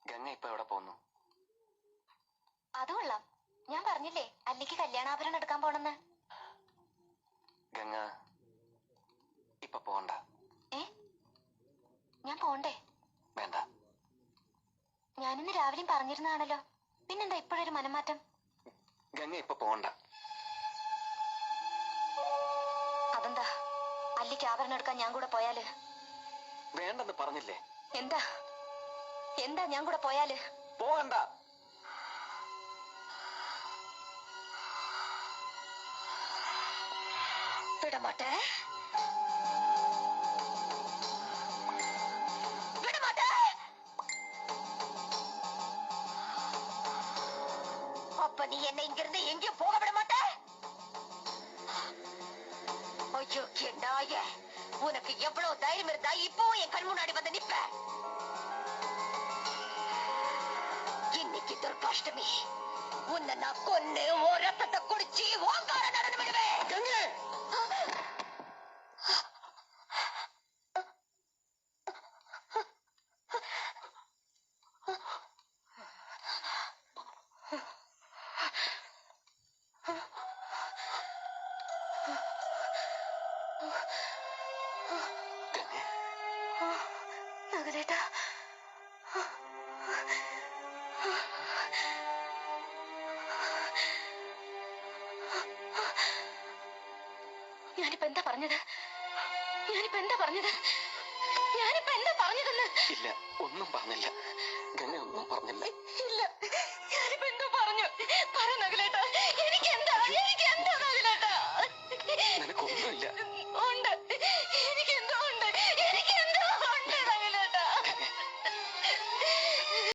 ഗംഗ ഇപ്പൊ എവിടെ പോന്നു? അത് കൊള്ളാം. ഞാൻ പറഞ്ഞില്ലേ അല്ലിക്ക് കല്യാണാഭരണം എടുക്കാൻ പോണെന്ന്. ഗംഗ ഇപ്പൊ പോണ്ട. ഞാൻ പോണ്ടേ? വേണ്ട. ഞാനിന്ന് രാവിലെയും പറഞ്ഞിരുന്നാണല്ലോ, പിന്നെന്താ ഇപ്പോഴൊരു മനംമാറ്റം? ഗംഗ ഇപ്പൊ പോണ്ട. അതെന്താ? അല്ലിക്ക് ആഭരണം എടുക്കാൻ ഞാൻ കൂടെ പോയാല്? വേണ്ടെന്ന് പറഞ്ഞില്ലേ? എന്താ എന്താ ഞാൻ കൂടെ പോയാല്? പോകണ്ട. വിടമാട്ടെ. அப்ப நீ என்ன இங்கிருந்து எங்கேயும் போக விட மாட்ட? ஐயோ நாய, உனக்கு எவ்வளவு தைரியம் இருந்தா இப்போ என் கண் முன்னாடி வந்து நிப்ப? இன்னைக்கு துர்காஷ்டமி, உன்னை நான் கொன்னு ஓ ரத்தத்தை குடிச்சு ஓங்கார நடந்து விடுவேன். നഗരേട്ടാ, ഞാനിപ്പോ എന്താ പറഞ്ഞത്? ഇല്ല, ഒന്നും പറഞ്ഞില്ല. ഗംഗ ഒന്നും പറഞ്ഞില്ല. ഇല്ല, ഞാനിപ്പോ